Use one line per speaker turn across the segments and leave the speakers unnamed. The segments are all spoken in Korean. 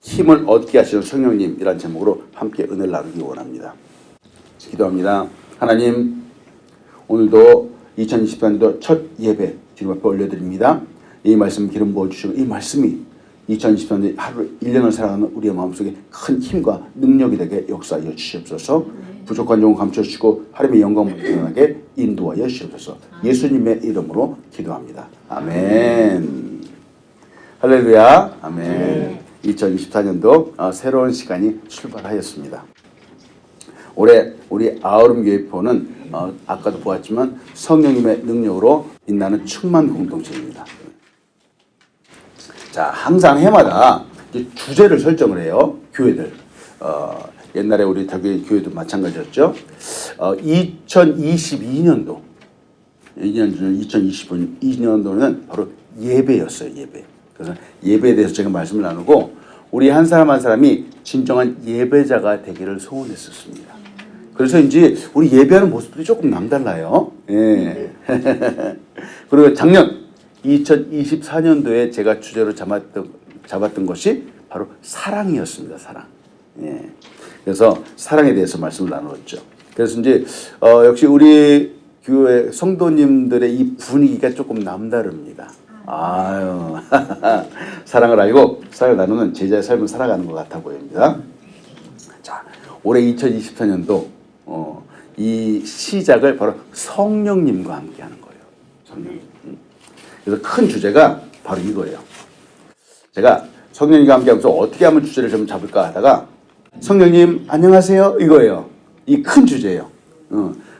힘을 얻게 하시는 성령님이란 제목으로 함께 은혜를 나누기 원합니다. 기도합니다. 하나님, 오늘도 2024년도 첫 예배 주님 앞에 올려드립니다. 이 말씀 기름 부어주시고 이 말씀이 2024년 하루 1년을 살아가는 우리의 마음속에 큰 힘과 능력이 되게 역사하여 주시옵소서. 부족한 점을 감춰주시고 하나님의 영광을 드러나게 인도하여 주시옵소서. 예수님의 이름으로 기도합니다. 아멘. 할렐루야. 아멘. 2024년도 새로운 시간이 출발하였습니다. 올해 우리 아우름교회포는 아까도 보았지만 성령님의 능력으로 빛나는 충만 공동체입니다. 자, 항상 해마다 주제를 설정을 해요. 교회들. 옛날에 우리 대교회 교회도 마찬가지였죠. 2022년도 2022년도는 바로 예배였어요. 예배. 그래서 예배에 대해서 제가 말씀을 나누고 우리 한 사람 한 사람이 진정한 예배자가 되기를 소원했었습니다. 그래서인지 우리 예배하는 모습들이 조금 남달라요. 예. 그리고 작년 2024년도에 제가 주제로 잡았던 것이 바로 사랑이었습니다. 사랑. 예. 그래서 사랑에 대해서 말씀을 나누었죠. 그래서 이제 역시 우리 교회 성도님들의 이 분위기가 조금 남다릅니다. 아유, 사랑을 알고 사랑을 나누는 제자의 삶을 살아가는 것 같아 보입니다. 자, 올해 2024년도 이 시작을 바로 성령님과 함께 하는 거예요. 성령님. 그래서 큰 주제가 바로 이거예요. 제가 성령님과 함께 하면서 어떻게 하면 주제를 좀 잡을까 하다가 성령님 안녕하세요 이거예요. 이 큰 주제예요.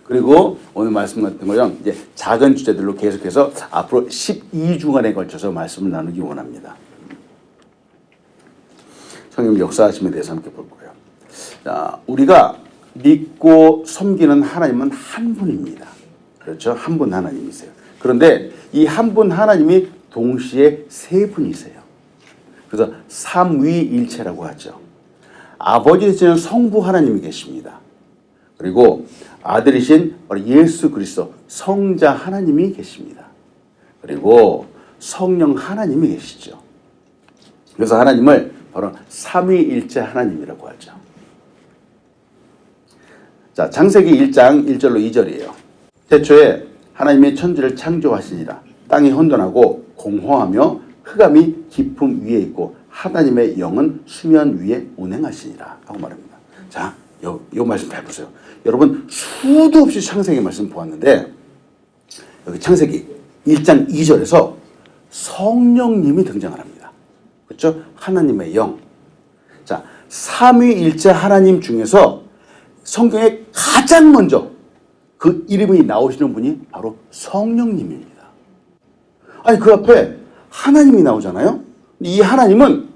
그리고 오늘 말씀 같은 거는 이제 작은 주제들로 계속해서 앞으로 12주간에 걸쳐서 말씀을 나누기 원합니다. 성령 역사하심에 대해서 함께 볼 거예요. 자, 우리가 믿고 섬기는 하나님은 한 분입니다. 그렇죠? 한 분 하나님이세요. 그런데 이 한 분 하나님이 동시에 세 분이세요. 그래서 삼위일체라고 하죠. 아버지 되시는 성부 하나님이 계십니다. 그리고 아들이신 예수 그리스도 성자 하나님이 계십니다. 그리고 성령 하나님이 계시죠. 그래서 하나님을 바로 삼위일체 하나님이라고 하죠. 자, 창세기 1장 1절로 2절이에요. 태초에 하나님이 천지를 창조하시니라. 땅이 혼돈하고 공허하며 흑암이 깊음 위에 있고 하나님의 영은 수면 위에 운행하시니라 하고 말합니다. 자, 요 말씀 잘 보세요. 여러분 수도 없이 창세기 말씀 보았는데 여기 창세기 1장 2절에서 성령님이 등장을 합니다. 그렇죠? 하나님의 영. 자, 삼위일체 하나님 중에서 성경에 가장 먼저 그 이름이 나오시는 분이 바로 성령님입니다. 아니 그 앞에 하나님이 나오잖아요. 이 하나님은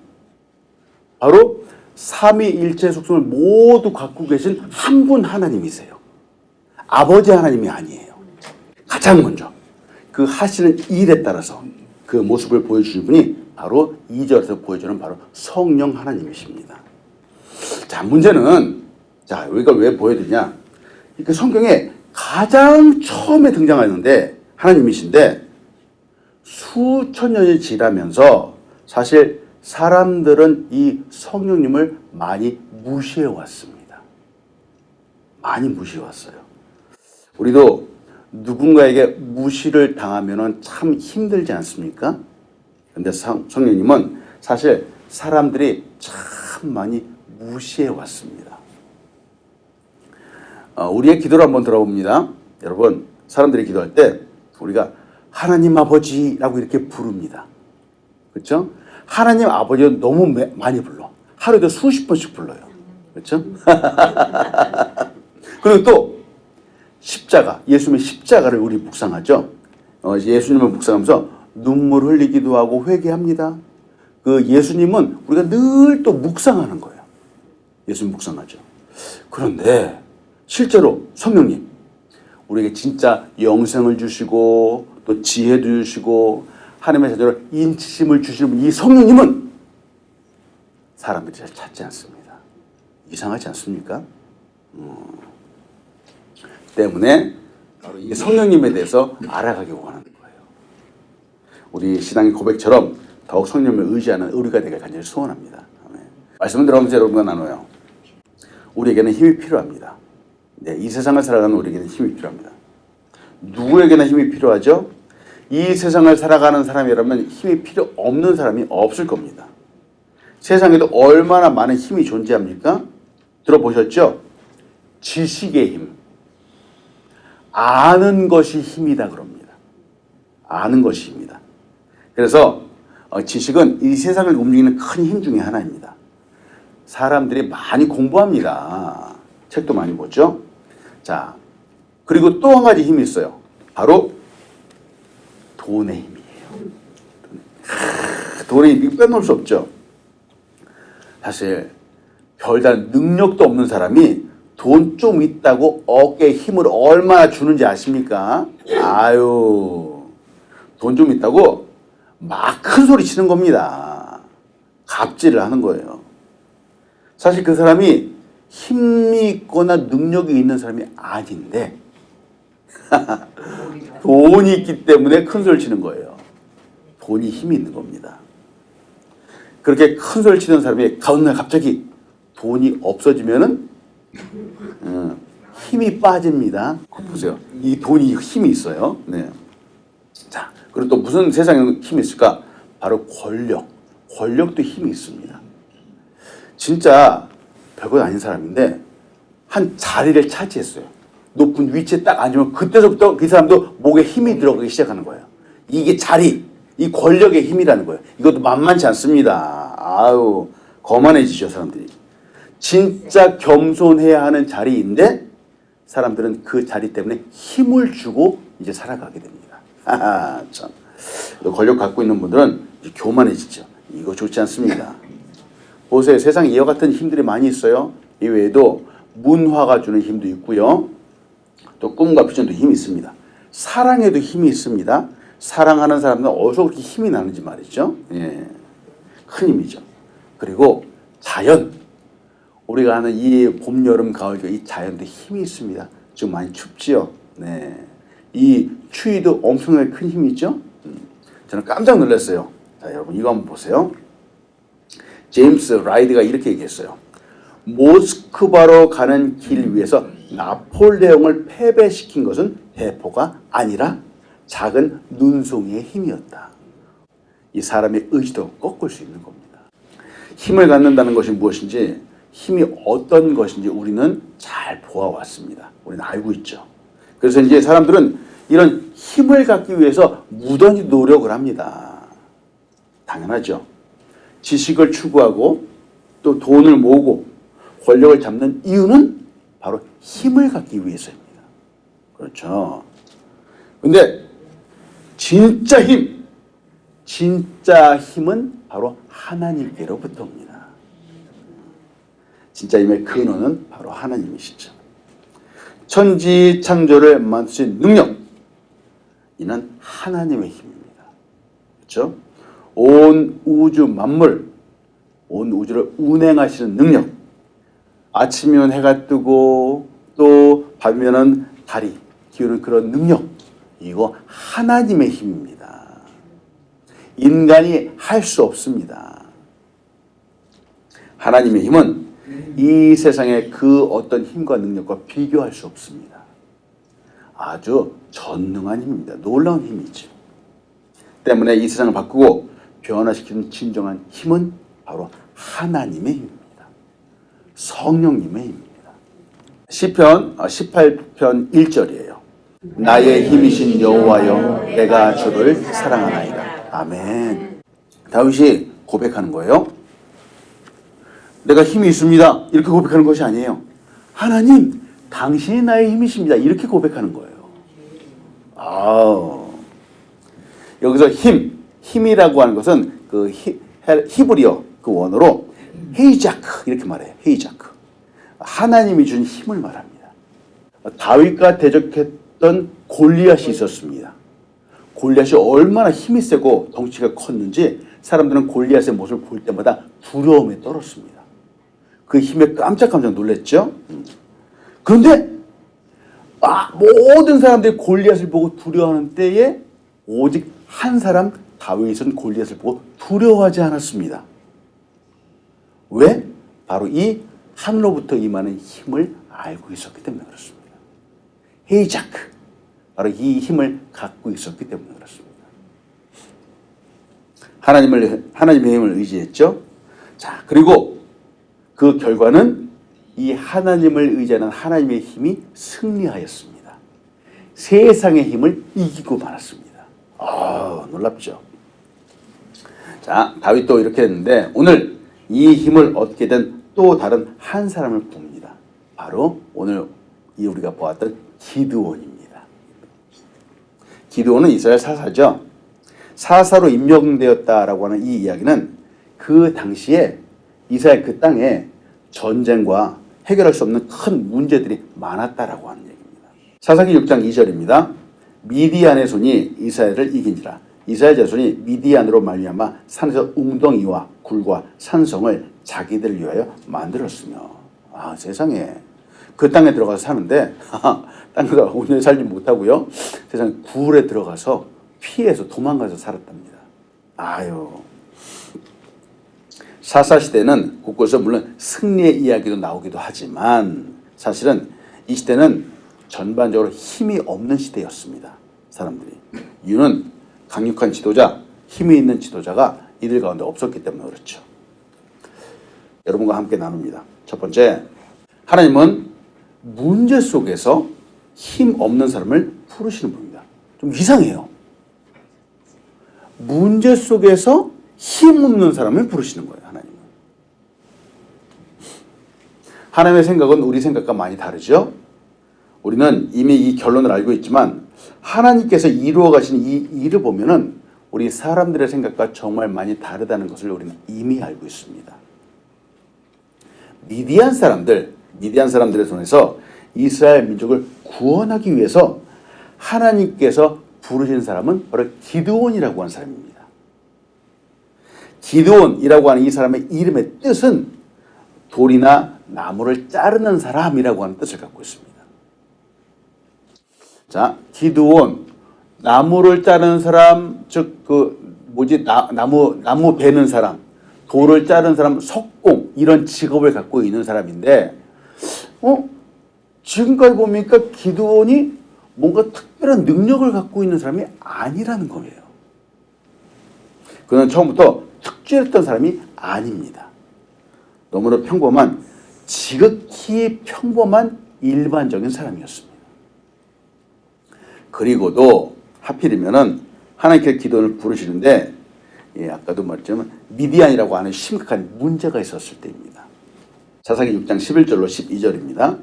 바로 삼위일체 속성을 모두 갖고 계신 한 분 하나님이세요. 아버지 하나님이 아니에요. 가장 먼저 그 하시는 일에 따라서 그 모습을 보여주신 분이 바로 2절에서 보여주는 바로 성령 하나님이십니다. 자, 문제는 자, 이걸 왜 보여드리냐? 그러니까 성경에 가장 처음에 등장하는데 하나님이신데 수천 년이 지나면서 사실 사람들은 이 성령님을 많이 무시해 왔습니다. 많이 무시해 왔어요. 우리도 누군가에게 무시를 당하면 참 힘들지 않습니까? 그런데 성령님은 사실 사람들이 참 많이 무시해 왔습니다. 우리의 기도를 한번 들어봅니다. 여러분, 사람들이 기도할 때 우리가 하나님 아버지라고 이렇게 부릅니다. 그렇죠? 하나님 아버지는 너무 많이 불러. 하루에도 수십 번씩 불러요. 그렇죠? 그리고 또 십자가, 예수님의 십자가를 우리 묵상하죠. 예수님을 묵상하면서 눈물 흘리기도 하고 회개합니다. 그 예수님은 우리가 늘 또 묵상하는 거예요. 예수님 묵상하죠. 그런데 실제로 성령님, 우리에게 진짜 영생을 주시고 또 지혜도 주시고 하나님의 자녀로 인치심을 주시는 이 성령님은 사람들이 잘 찾지 않습니다. 이상하지 않습니까? 때문에 바로 이 성령님에 대해서 알아가기 원하는 거예요. 우리 신앙의 고백처럼 더욱 성령님을 의지하는 우리가 되길 간절히 소원합니다. 아멘. 말씀을 들어보면서 여러분과 나눠요. 우리에게는 힘이 필요합니다. 네, 이 세상을 살아가는 우리에게는 힘이 필요합니다. 누구에게나 힘이 필요하죠? 이 세상을 살아가는 사람이라면 힘이 필요 없는 사람이 없을 겁니다. 세상에도 얼마나 많은 힘이 존재합니까? 들어보셨죠? 지식의 힘. 아는 것이 힘이다 그럽니다. 아는 것이 힘이다. 그래서 지식은 이 세상을 움직이는 큰 힘 중에 하나입니다. 사람들이 많이 공부합니다. 책도 많이 보죠. 자, 그리고 또 한 가지 힘이 있어요. 바로 돈의 힘이에요. 돈의 힘이 빼놓을 수 없죠. 사실 별다른 능력도 없는 사람이 돈 좀 있다고 어깨에 힘을 얼마나 주는지 아십니까? 아유, 돈 좀 있다고 막 큰 소리 치는 겁니다. 갑질을 하는 거예요. 사실 그 사람이 힘이 있거나 능력이 있는 사람이 아닌데 돈이 있기 때문에 큰 소리를 치는 거예요. 돈이 힘이 있는 겁니다. 그렇게 큰 소리를 치는 사람이 가운데 갑자기 돈이 없어지면은 힘이 빠집니다. 보세요. 이 돈이 힘이 있어요. 네. 자, 그리고 또 무슨 세상에 힘이 있을까? 바로 권력. 권력도 힘이 있습니다. 진짜 별거 아닌 사람인데 한 자리를 차지했어요. 높은 위치에 딱 앉으면 그때서부터 그 사람도 목에 힘이 들어가기 시작하는 거예요. 이게 자리, 이 권력의 힘이라는 거예요. 이것도 만만치 않습니다. 아유, 거만해지죠, 사람들이. 진짜 겸손해야 하는 자리인데 사람들은 그 자리 때문에 힘을 주고 이제 살아가게 됩니다. 하하, 참. 권력 갖고 있는 분들은 교만해지죠. 이거 좋지 않습니다. 보세요. 세상에 이와 같은 힘들이 많이 있어요. 이 외에도 문화가 주는 힘도 있고요. 또 꿈과 비전도 힘이 있습니다. 사랑에도 힘이 있습니다. 사랑하는 사람들은 어디서 그렇게 힘이 나는지 말이죠. 예. 큰 힘이죠. 그리고 자연. 우리가 아는 이 봄, 여름, 가을, 이 자연도 힘이 있습니다. 지금 많이 춥지요. 네. 이 추위도 엄청나게 큰 힘이 있죠. 저는 깜짝 놀랐어요. 자, 여러분 이거 한번 보세요. 제임스 라이드가 이렇게 얘기했어요. 모스크바로 가는 길 위에서 나폴레옹을 패배시킨 것은 대포가 아니라 작은 눈송이의 힘이었다. 이 사람의 의지도 꺾을 수 있는 겁니다. 힘을 갖는다는 것이 무엇인지, 힘이 어떤 것인지 우리는 잘 보아왔습니다. 우리는 알고 있죠. 그래서 이제 사람들은 이런 힘을 갖기 위해서 무던히 노력을 합니다. 당연하죠. 지식을 추구하고 또 돈을 모으고 권력을 잡는 이유는 바로 힘을 갖기 위해서입니다. 그렇죠. 근데 진짜 힘은 바로 하나님께로부터 옵니다. 진짜 힘의 근원은 바로 하나님이시죠. 천지 창조를 만드신 능력, 이는 하나님의 힘입니다. 그렇죠? 온 우주 만물, 온 우주를 운행하시는 능력, 아침이면 해가 뜨고 또 밤이면 달이 기우는 그런 능력, 이거 하나님의 힘입니다. 인간이 할 수 없습니다. 하나님의 힘은 이 세상의 그 어떤 힘과 능력과 비교할 수 없습니다. 아주 전능한 힘입니다. 놀라운 힘이죠. 때문에 이 세상을 바꾸고 변화시키는 진정한 힘은 바로 하나님의 힘입니다. 성령님의 힘입니다. 시편 18편 1절이에요. 나의 힘이신 여호와여, 내가 주를 사랑하나이다. 아멘. 다윗이 고백하는 거예요. 내가 힘이 있습니다. 이렇게 고백하는 것이 아니에요. 하나님, 당신이 나의 힘이십니다. 이렇게 고백하는 거예요. 여기서 힘이라고 하는 것은 그 히브리어 그 원어로 헤이자크 이렇게 말해요. 헤이자크. 하나님이 준 힘을 말합니다. 다윗과 대적했던 골리앗이 있었습니다. 골리앗이 얼마나 힘이 세고 덩치가 컸는지 사람들은 골리앗의 모습을 볼 때마다 두려움에 떨었습니다. 그 힘에 깜짝깜짝 놀랐죠. 그런데 모든 사람들이 골리앗을 보고 두려워하는 때에 오직 한 사람 다윗은 골리앗을 보고 두려워하지 않았습니다. 왜? 바로 이 하늘로부터 임하는 힘을 알고 있었기 때문에 그렇습니다. 헤이자크, 바로 이 힘을 갖고 있었기 때문에 그렇습니다. 하나님의 힘을 의지했죠. 자, 그리고 그 결과는 이 하나님을 의지하는 하나님의 힘이 승리하였습니다. 세상의 힘을 이기고 말았습니다. 놀랍죠. 자, 다윗도 이렇게 했는데 오늘 이 힘을 얻게 된 또 다른 한 사람을 봅니다. 바로 오늘 우리가 보았던 기드온입니다. 기드온은 이스라엘 사사죠. 사사로 임명되었다라고 하는 이 이야기는 그 당시에 이스라엘 그 땅에 전쟁과 해결할 수 없는 큰 문제들이 많았다라고 하는 얘기입니다. 사사기 6장 2절입니다. 미디안의 손이 이스라엘을 이긴지라. 이스라엘 자손이 미디안으로 말미암아 산에서 웅덩이와 굴과 산성을 자기들 위하여 만들었으며. 세상에 그 땅에 들어가서 사는데 땅에서 온전히 살지 못하고요. 세상에 굴에 들어가서 피해서 도망가서 살았답니다. 사사시대는 곳곳에서 물론 승리의 이야기도 나오기도 하지만 사실은 이 시대는 전반적으로 힘이 없는 시대였습니다. 사람들이. 이유는 강력한 지도자, 힘이 있는 지도자가 이들 가운데 없었기 때문에 그렇죠. 여러분과 함께 나눕니다. 첫 번째, 하나님은 문제 속에서 힘 없는 사람을 부르시는 분입니다. 좀 이상해요. 문제 속에서 힘 없는 사람을 부르시는 거예요. 하나님은. 하나님의 생각은 우리 생각과 많이 다르죠. 우리는 이미 이 결론을 알고 있지만 하나님께서 이루어 가신 이 일을 보면은 우리 사람들의 생각과 정말 많이 다르다는 것을 우리는 이미 알고 있습니다. 미디안 사람들의 손에서 이스라엘 민족을 구원하기 위해서 하나님께서 부르신 사람은 바로 기드온이라고 하는 사람입니다. 기드온이라고 하는 이 사람의 이름의 뜻은 돌이나 나무를 자르는 사람이라고 하는 뜻을 갖고 있습니다. 자, 기드온, 나무를 자르는 사람, 즉 나무 베는 사람, 돌을 자르는 사람, 석공 이런 직업을 갖고 있는 사람인데, 지금까지 보니까 기드온이 뭔가 특별한 능력을 갖고 있는 사람이 아니라는 거예요. 그는 처음부터 특출했던 사람이 아닙니다. 너무나 평범한, 지극히 평범한 일반적인 사람이었습니다. 그리고도 하필이면은 하나님께서 기도를 부르시는데, 아까도 말했지만 미디안이라고 하는 심각한 문제가 있었을 때입니다. 사사기 6장 11절로 12절입니다.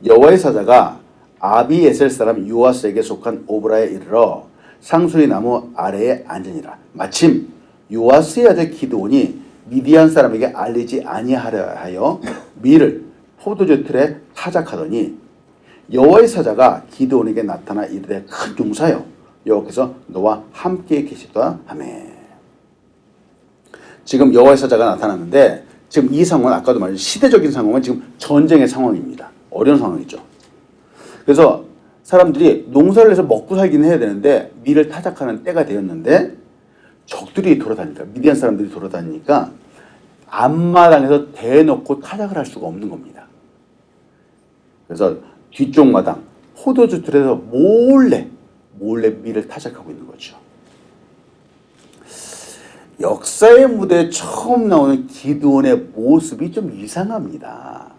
여호와의 사자가 아비에셀 사람 요아스에게 속한 오브라에 이르러 상수리 나무 아래에 앉으니라. 마침 요아스의 아들 기드온이 미디안 사람에게 알리지 아니하려 하여 밀을 포도주 틀에 타작하더니 여호와의 사자가 기드온에게 나타나 이르되 큰 용사여 여호와께서 너와 함께 계시다 하매. 지금 여호와의 사자가 나타났는데 지금 이 상황은 아까도 말했죠. 시대적인 상황은 지금 전쟁의 상황입니다. 어려운 상황이죠. 그래서 사람들이 농사를 해서 먹고 살기는 해야 되는데 밀을 타작하는 때가 되었는데 적들이 돌아다니니까, 미디안 사람들이 돌아다니니까 앞마당에서 대놓고 타작을 할 수가 없는 겁니다. 그래서 뒤쪽 마당 포도주 틀에서 몰래 밀을 타작하고 있는 거죠. 역사의 무대에 처음 나오는 기드온의 모습이 좀 이상합니다.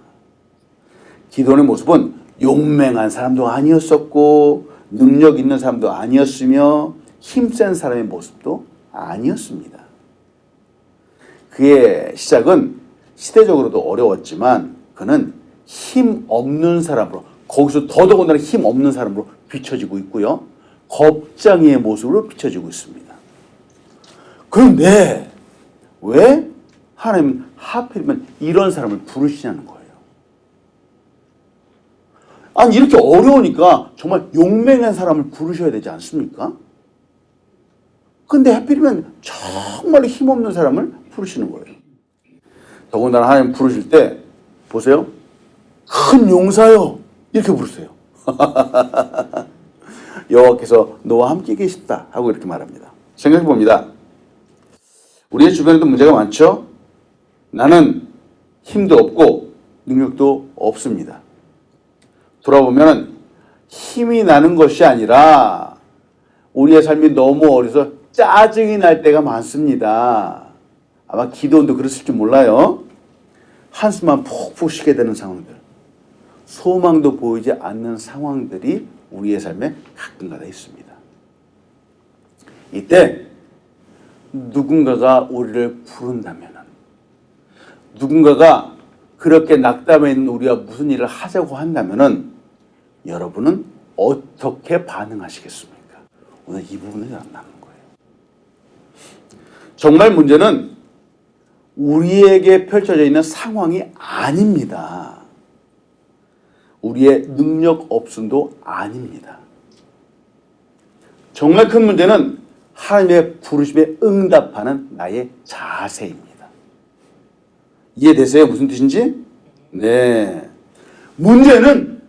기드온의 모습은 용맹한 사람도 아니었었고 능력 있는 사람도 아니었으며 힘센 사람의 모습도 아니었습니다. 그의 시작은 시대적으로도 어려웠지만 그는 힘 없는 사람으로, 거기서 더더군다나 힘 없는 사람으로 비춰지고 있고요. 겁쟁이의 모습으로 비춰지고 있습니다. 그런데 왜 하나님은 하필이면 이런 사람을 부르시냐는 거예요. 아니 이렇게 어려우니까 정말 용맹한 사람을 부르셔야 되지 않습니까? 근데 하필이면 정말로 힘없는 사람을 부르시는 거예요. 더군다나 하나님 부르실 때 보세요. 큰 용사여 이렇게 부르세요. 여호와께서 너와 함께 계시다 하고 이렇게 말합니다. 생각해 봅니다. 우리의 주변에도 문제가 많죠. 나는 힘도 없고 능력도 없습니다. 돌아보면 힘이 나는 것이 아니라 우리의 삶이 너무 어려서 짜증이 날 때가 많습니다. 아마 기도원도 그랬을지 몰라요. 한숨만 푹푹 쉬게 되는 상황들, 소망도 보이지 않는 상황들이 우리의 삶에 가끔가다 있습니다. 이때 누군가가 우리를 부른다면, 누군가가 그렇게 낙담해 있는 우리가 무슨 일을 하자고 한다면 여러분은 어떻게 반응하시겠습니까? 오늘 이 부분을 남는 거예요. 정말 문제는 우리에게 펼쳐져 있는 상황이 아닙니다. 우리의 능력 없음도 아닙니다. 정말 큰 문제는 하나님의 부르심에 응답하는 나의 자세입니다. 이해되세요? 무슨 뜻인지? 네. 문제는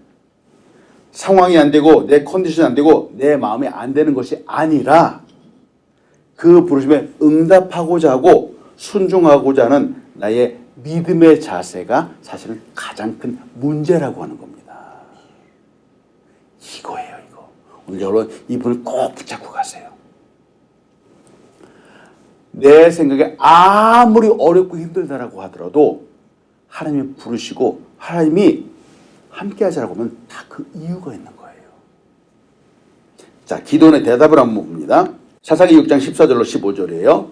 상황이 안 되고 내 컨디션이 안 되고 내 마음이 안 되는 것이 아니라 그 부르심에 응답하고자 하고 순종하고자 하는 나의 믿음의 자세가 사실은 가장 큰 문제라고 하는 겁니다. 이거예요, 이거. 오늘 여러분 이 분을 꼭 붙잡고 가세요. 내 생각에 아무리 어렵고 힘들다라고 하더라도 하나님이 부르시고 하나님이 함께 하자라고 하면 다 그 이유가 있는 거예요. 자, 기도원의 대답을 한번 봅니다. 사사기 6장 14절로 15절이에요.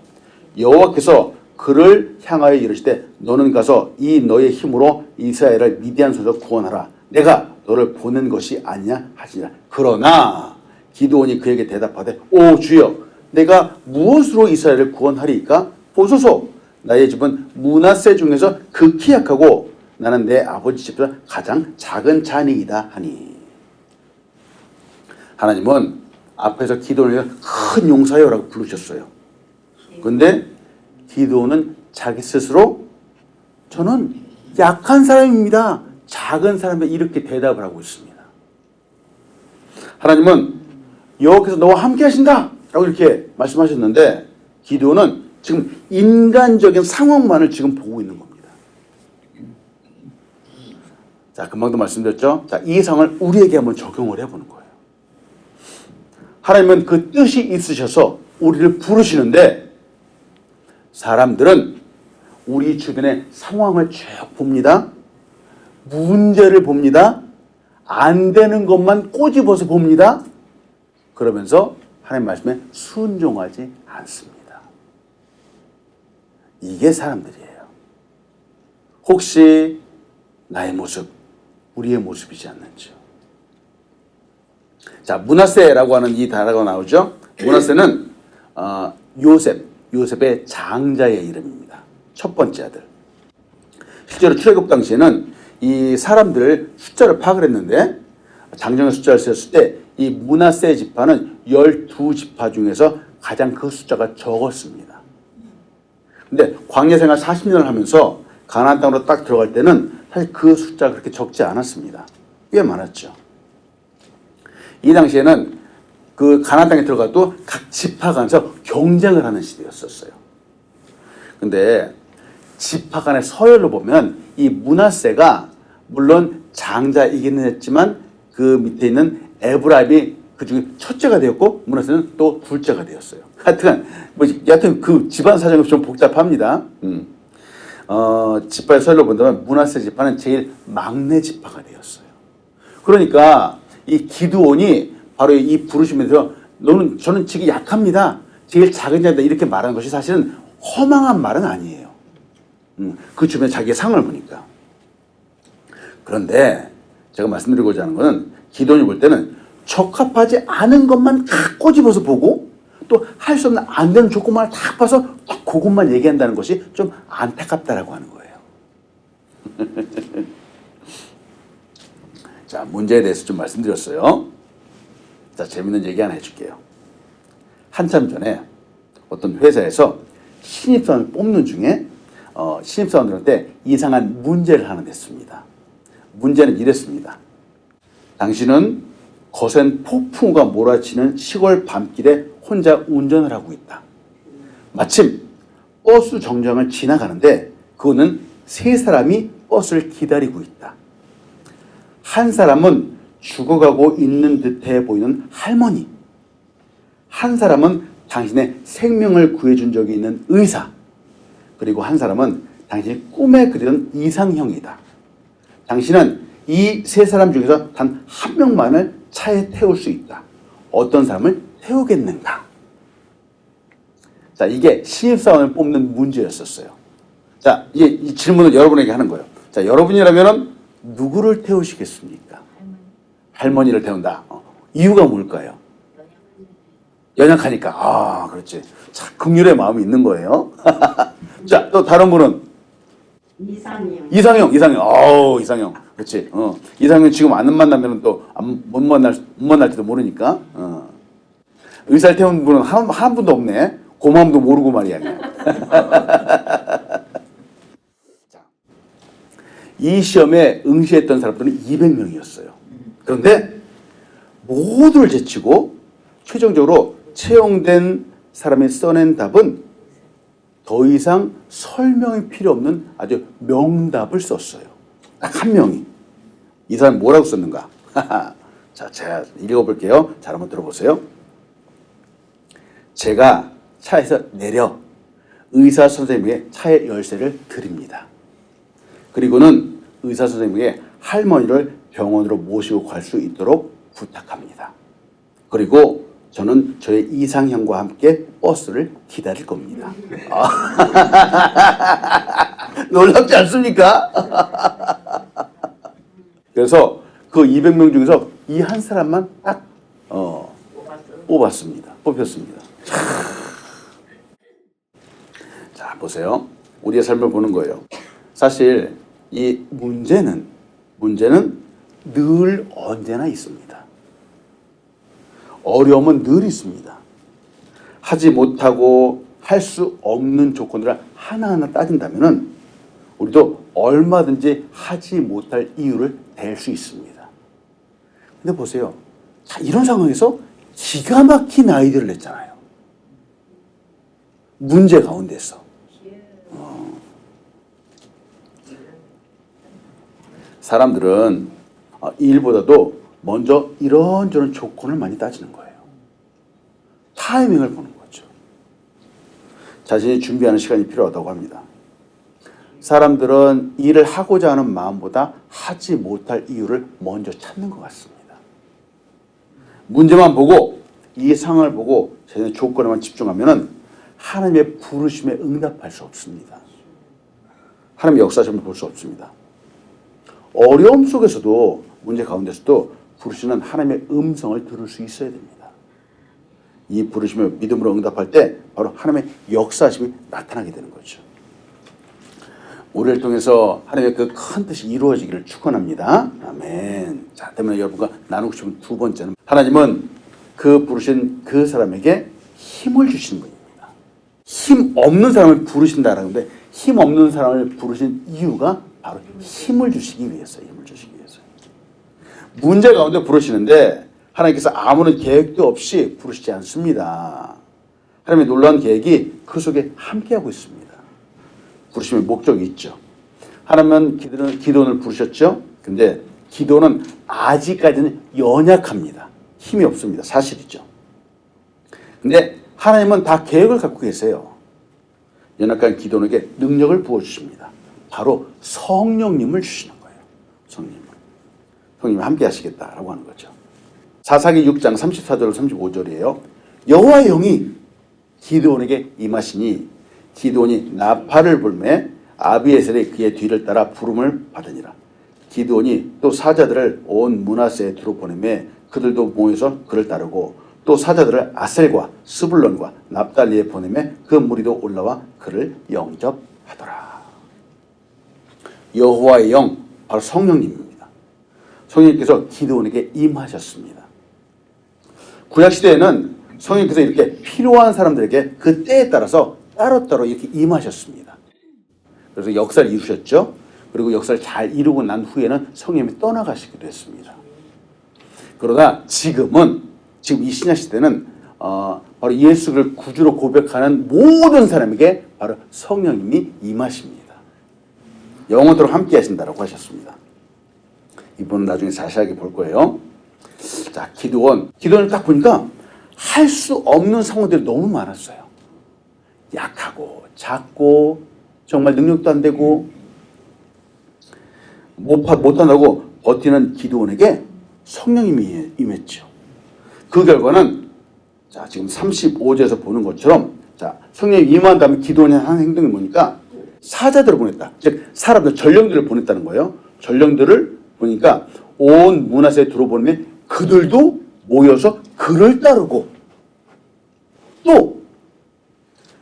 여호와께서 그를 향하여 이르시되 너는 가서 이 너의 힘으로 이스라엘을 미디안 손에서 구원하라. 내가 너를 보낸 것이 아니냐 하시니라. 그러나 기도원이 그에게 대답하되 오 주여 내가 무엇으로 이스라엘을 구원하리이까? 보소서 나의 집은 므낫세 중에서 극히 약하고 나는 내 아버지 집에서 가장 작은 자니이다 하니. 하나님은 앞에서 기도원을 큰 용사여라고 부르셨어요. 그런데 기도원은 자기 스스로 저는 약한 사람입니다. 작은 사람이 이렇게 대답을 하고 있습니다. 하나님은 여호와께서 너와 함께 하신다 라고 이렇게 말씀하셨는데 기도원은 지금 인간적인 상황만을 지금 보고 있는 겁니다. 자, 금방도 말씀드렸죠. 자, 이 상황을 우리에게 한번 적용을 해보는 거예요. 하나님은 그 뜻이 있으셔서 우리를 부르시는데 사람들은 우리 주변의 상황을 쭉 봅니다. 문제를 봅니다. 안 되는 것만 꼬집어서 봅니다. 그러면서 하나님 말씀에 순종하지 않습니다. 이게 사람들이에요. 혹시 나의 모습, 우리의 모습이지 않는지요. 자, 므낫세라고 하는 이 단어가 나오죠. 므낫세는 요셉의 장자의 이름입니다. 첫 번째 아들. 실제로 출애굽 당시에는 이 사람들 숫자를 파악을 했는데 장정의 숫자를 세었을 때 이 므낫세 지파는 12지파 중에서 가장 그 숫자가 적었습니다. 근데 광야 생활 40년을 하면서 가나안 땅으로 딱 들어갈 때는 사실 그 숫자가 그렇게 적지 않았습니다. 꽤 많았죠. 이 당시에는 그 가나안 땅에 들어가도 각 지파 간에서 경쟁을 하는 시대였었어요. 근데 지파 간의 서열로 보면 이 므낫세가 물론 장자이기는 했지만 그 밑에 있는 에브라임이 그 중에 첫째가 되었고 므낫세는 또 둘째가 되었어요. 여하튼 그 집안 사정이 좀 복잡합니다. 지파의 서열로 본다면 므낫세 지파는 제일 막내 지파가 되었어요. 그러니까 이 기드온이 바로 이 부르심에서 저는 지금 약합니다. 제일 작은 자다 이렇게 말하는 것이 사실은 허망한 말은 아니에요. 그 주변에 자기의 상을 보니까. 그런데 제가 말씀드리고자 하는 것은 기도원이 볼 때는 적합하지 않은 것만 다 꼬집어서 보고 또 할 수 없는 안 되는 조건만 다 봐서 그것만 얘기한다는 것이 좀 안타깝다라고 하는 거예요. 자, 문제에 대해서 좀 말씀드렸어요. 자, 재밌는 얘기 하나 해줄게요. 한참 전에 어떤 회사에서 신입사원을 뽑는 중에 신입사원들한테 이상한 문제를 하나 냈습니다. 문제는 이랬습니다. 당신은 거센 폭풍우가 몰아치는 시골 밤길에 혼자 운전을 하고 있다. 마침 버스 정류장을 지나가는데 그거는 세 사람이 버스를 기다리고 있다. 한 사람은 죽어가고 있는 듯해 보이는 할머니. 한 사람은 당신의 생명을 구해준 적이 있는 의사. 그리고 한 사람은 당신이 꿈에 그리던 이상형이다. 당신은 이 세 사람 중에서 단 한 명만을 차에 태울 수 있다. 어떤 사람을 태우겠는가? 자, 이게 신입사원을 뽑는 문제였었어요. 자, 이게 이 질문을 여러분에게 하는 거예요. 자, 여러분이라면 누구를 태우시겠습니까? 할머니를 태운다. 이유가 뭘까요? 연약하니까. 아, 그렇지. 참 긍휼의 마음이 있는 거예요. 자, 또 다른 분은? 이상형. 이상형. 그렇지. 이상형 지금 안 만나면 또 못 만날지도 모르니까. 의사를 태운 분은 한 분도 없네. 고마움도 모르고 말이야. 자, 이 시험에 응시했던 사람들은 200명이었어요. 그런데 모두를 제치고 최종적으로 채용된 사람이 써낸 답은 더 이상 설명이 필요 없는 아주 명답을 썼어요. 딱 한 명이. 이 사람이 뭐라고 썼는가? 자, 제가 읽어볼게요. 잘 한번 들어보세요. 제가 차에서 내려 의사 선생님에게 차의 열쇠를 드립니다. 그리고는 의사 선생님에게 할머니를 병원으로 모시고 갈 수 있도록 부탁합니다. 그리고 저는 저의 이상형과 함께 버스를 기다릴 겁니다. 놀랍지 않습니까? 그래서 그 200명 중에서 이 한 사람만 딱 뽑혔습니다. 자, 보세요. 우리의 삶을 보는 거예요. 사실 이 문제는 늘 언제나 있습니다. 어려움은 늘 있습니다. 하지 못하고 할 수 없는 조건들을 하나하나 따진다면 우리도 얼마든지 하지 못할 이유를 댈 수 있습니다. 근데 보세요. 자, 이런 상황에서 기가 막힌 아이디어를 냈잖아요. 문제 가운데서. 사람들은 일보다도 먼저 이런저런 조건을 많이 따지는 거예요. 타이밍을 보는 거죠. 자신이 준비하는 시간이 필요하다고 합니다. 사람들은 일을 하고자 하는 마음보다 하지 못할 이유를 먼저 찾는 것 같습니다. 문제만 보고 이 상황을 보고 자신의 조건에만 집중하면 하나님의 부르심에 응답할 수 없습니다. 하나님의 역사심을 볼 수 없습니다. 어려움 속에서도 문제 가운데서도 부르시는 하나님의 음성을 들을 수 있어야 됩니다. 이 부르심을 믿음으로 응답할 때 바로 하나님의 역사심이 나타나게 되는 거죠. 우리를 통해서 하나님의 그 큰 뜻이 이루어지기를 축원합니다. 아멘. 자, 때문에 여러분과 나누고 싶은 두 번째는 하나님은 그 부르신 그 사람에게 힘을 주시는 분입니다. 힘 없는 사람을 부르신다라는데 힘 없는 사람을 부르신 이유가 바로 힘을 주시기 위해서요. 힘을 주시기 위해서. 문제 가운데 부르시는데 하나님께서 아무런 계획도 없이 부르시지 않습니다. 하나님의 놀라운 계획이 그 속에 함께하고 있습니다. 부르심의 목적이 있죠. 하나님은 기도원을 부르셨죠. 근데 기도는 아직까지는 연약합니다. 힘이 없습니다. 사실이죠. 근데 하나님은 다 계획을 갖고 계세요. 연약한 기도원에게 능력을 부어주십니다. 바로 성령님을 주시는 거예요. 성령님이 함께 하시겠다라고 하는 거죠. 사사기 6장 34절 35절이에요. 여호와의 영이 기드온에게 임하시니 기드온이 나팔을 불매 아비에셀이 그의 뒤를 따라 부름을 받으니라. 기드온이 또 사자들을 온 므낫세에 두루 보내매 그들도 모여서 그를 따르고 또 사자들을 아셀과 스불론과 납달리에 보내매 그 무리도 올라와 그를 영접하더라. 여호와의 영, 바로 성령님입니다. 성령님께서 기드온에게 임하셨습니다. 구약시대에는 성령님께서 이렇게 필요한 사람들에게 그 때에 따라서 따로따로 이렇게 임하셨습니다. 그래서 역사를 이루셨죠. 그리고 역사를 잘 이루고 난 후에는 성령님이 떠나가시기도 했습니다. 그러나 지금 이 신약시대는 바로 예수를 구주로 고백하는 모든 사람에게 바로 성령님이 임하십니다. 영원토록 함께 하신다라고 하셨습니다. 이분은 나중에 자세하게 볼 거예요. 자, 기도원을 딱 보니까 할 수 없는 상황들이 너무 많았어요. 약하고 작고 정말 능력도 안 되고 못한다고 버티는 기도원에게 성령님이 임했죠. 그 결과는 자, 지금 35절에서 보는 것처럼 자, 성령이 임한 다음에 기도원이 하는 행동이 뭐니까 사자들을 보냈다. 즉 사람들 전령들을 보냈다는 거예요. 전령들을 보니까 온 문하세에 들어보면 그들도 모여서 그를 따르고 또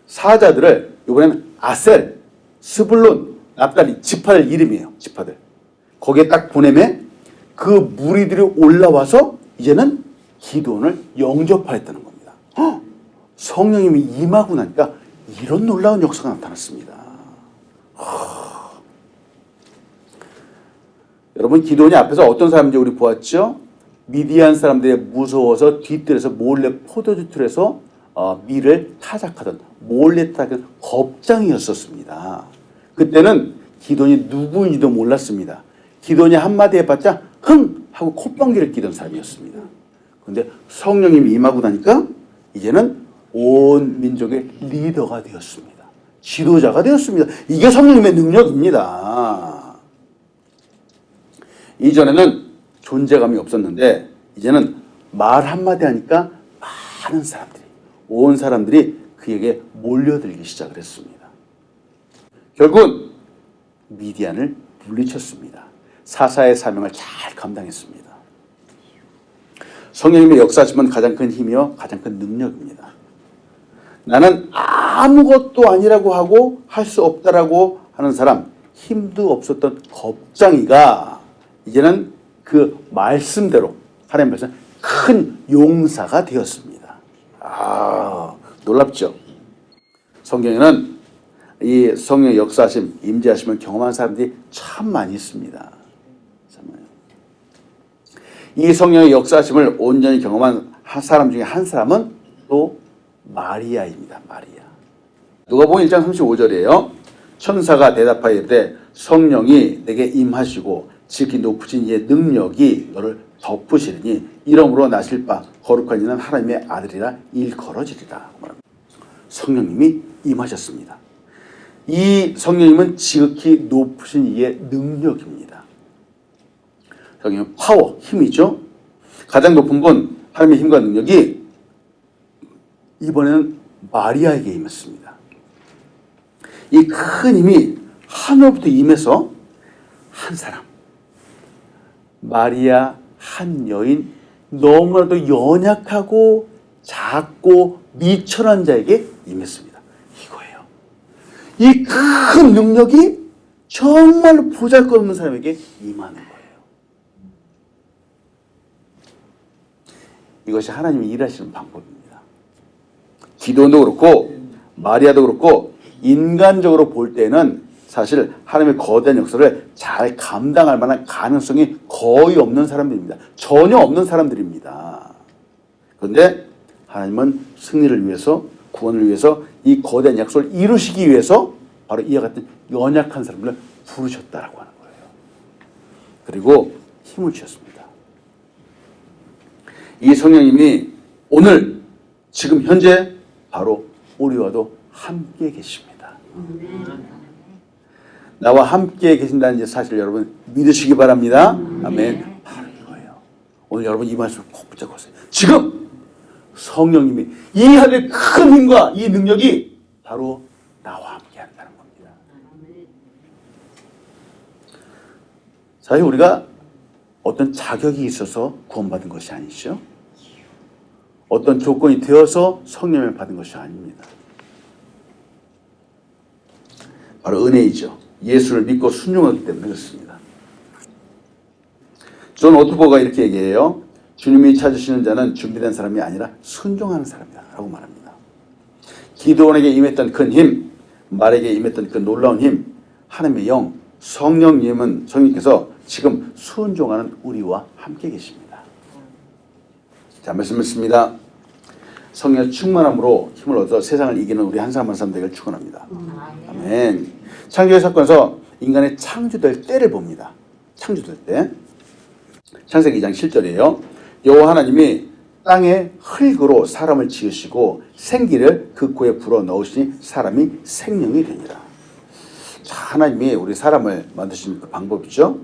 사자들을 이번에는 아셀, 스불론, 납달리 지파들 이름이에요. 지파들. 거기에 딱 보내면 그 무리들이 올라와서 이제는 기도원을 영접하였다는 겁니다. 성령님이 임하고 나니까 이런 놀라운 역사가 나타났습니다. 여러분 기도원이 앞에서 어떤 사람인지 우리 보았죠? 미디안 사람들이 무서워서 뒤뜰에서 몰래 포도주 틀에서 밀을 타작하던 몰래 타작하던 겁장이었었습니다. 그때는 기도원이 누구인지도 몰랐습니다. 기도원이 한마디 해봤자 흥! 하고 콧방귀를 끼던 사람이었습니다. 그런데 성령님이 임하고 나니까 이제는 온 민족의 리더가 되었습니다. 지도자가 되었습니다. 이게 성령님의 능력입니다. 이전에는 존재감이 없었는데 이제는 말 한마디 하니까 많은 사람들이 온 사람들이 그에게 몰려들기 시작을 했습니다. 결국은 미디안을 물리쳤습니다. 사사의 사명을 잘 감당했습니다. 성령님의 역사하심은 가장 큰 힘이요 가장 큰 능력입니다. 나는 아무것도 아니라고 하고 할 수 없다라고 하는 사람, 힘도 없었던 겁장이가 이제는 그 말씀대로 하나님 말씀 큰 용사가 되었습니다. 놀랍죠? 성경에는 이 성령의 역사하심, 임재하심을 경험한 사람들이 참 많이 있습니다. 이 성령의 역사하심을 온전히 경험한 사람 중에 한 사람은 또 마리아입니다. 마리아. 누가복음 1장 35절이에요. 천사가 대답하여 이르되 성령이 내게 임하시고 지극히 높으신 이의 능력이 너를 덮으시리니 이러므로 나실 바 거룩한 이는 하나님의 아들이라 일컬어지리라. 성령님이 임하셨습니다. 이 성령님은 지극히 높으신 이의 능력입니다. 성령은 파워, 힘이죠. 가장 높은 분, 하나님의 힘과 능력이 이번에는 마리아에게 임했습니다. 이 큰 힘이 하늘부터 임해서 한 사람, 마리아 한 여인, 너무나도 연약하고 작고 미천한 자에게 임했습니다. 이거예요. 이 큰 능력이 정말로 보잘것없는 사람에게 임하는 거예요. 이것이 하나님이 일하시는 방법입니다. 기도원도 그렇고 마리아도 그렇고 인간적으로 볼 때는 사실 하나님의 거대한 역사를 잘 감당할 만한 가능성이 거의 없는 사람들입니다. 전혀 없는 사람들입니다. 그런데 하나님은 승리를 위해서 구원을 위해서 이 거대한 약속을 이루시기 위해서 바로 이와 같은 연약한 사람을 부르셨다라고 하는 거예요. 그리고 힘을 주셨습니다. 이 성령님이 오늘 지금 현재 바로 우리와도 함께 계십니다. 나와 함께 계신다는 사실 여러분 믿으시기 바랍니다. 아멘. 바로 이거예요. 오늘 여러분 이 말씀을 꼭 붙잡으세요. 지금 성령님이 이 하늘의 큰 힘과 이 능력이 바로 나와 함께 한다는 겁니다. 사실 우리가 어떤 자격이 있어서 구원받은 것이 아니죠. 어떤 조건이 되어서 성령을 받은 것이 아닙니다. 바로 은혜이죠. 예수를 믿고 순종하기 때문에 그렇습니다. 존 오토버가 이렇게 얘기해요. 주님이 찾으시는 자는 준비된 사람이 아니라 순종하는 사람이다 라고 말합니다. 기도원에게 임했던 큰 힘, 말에게 임했던 그 놀라운 힘, 하나님의 영, 성령님께서 지금 순종하는 우리와 함께 계십니다. 자, 말씀 읽습니다. 성령 충만함으로 힘을 얻어 세상을 이기는 우리 한 사람 한 사람 되기를 축원합니다. 아멘. 창조의 사건에서 인간의 창조될 때를 봅니다. 창조될 때. 창세기 2장 7절이에요. 여호와 하나님이 땅에 흙으로 사람을 지으시고 생기를 그 코에 불어 넣으시니 사람이 생명이 되니라. 자, 하나님이 우리 사람을 만드신 그 방법이죠.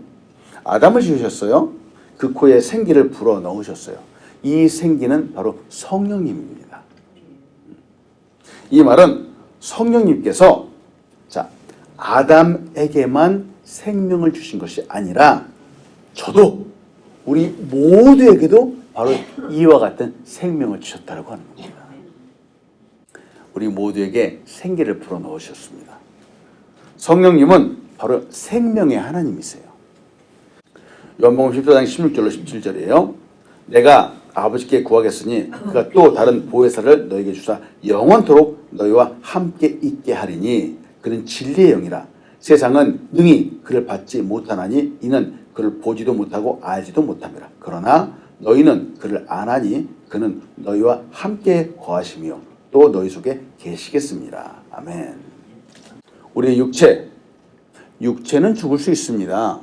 아담을 지으셨어요. 그 코에 생기를 불어 넣으셨어요. 이 생기는 바로 성령님입니다. 이 말은 성령님께서 자, 아담에게만 생명을 주신 것이 아니라 저도 우리 모두에게도 바로 이와 같은 생명을 주셨다고 하는 겁니다. 우리 모두에게 생기를 불어 넣으셨습니다. 성령님은 바로 생명의 하나님이세요. 요한복음 14장 16절로 17절이에요. 내가 아버지께 구하겠으니 그가 또 다른 보혜사를 너에게 주사 영원토록 너희와 함께 있게 하리니 그는 진리의 영이라. 세상은 능히 그를 받지 못하나니 이는 그를 보지도 못하고 알지도 못함이라. 그러나 너희는 그를 아나니 그는 너희와 함께 거하시며 또 너희 속에 계시겠습니다. 아멘. 우리의 육체는 죽을 수 있습니다.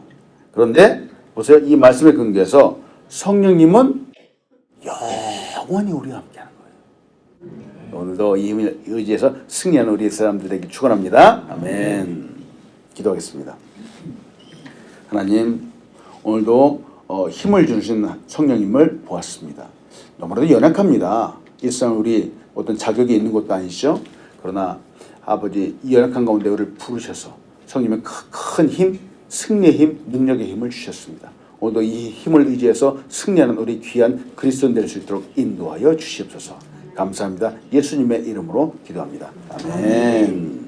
그런데 보세요. 이 말씀에 근거해서 성령님은 영원히 우리와 함께하는 거예요. 오늘도 이 힘을 의지해서 승리하는 우리 사람들 되길 축원합니다. 아멘. 기도하겠습니다. 하나님, 오늘도 힘을 주신 성령님을 보았습니다. 너무나도 연약합니다. 일상 우리 어떤 자격이 있는 것도 아니죠. 그러나 아버지 이 연약한 가운데 우리를 부르셔서 성령님의 큰 힘, 승리의 힘, 능력의 힘을 주셨습니다. 오늘도 이 힘을 의지해서 승리하는 우리 귀한 그리스도인 될 수 있도록 인도하여 주시옵소서. 감사합니다. 예수님의 이름으로 기도합니다. 아멘.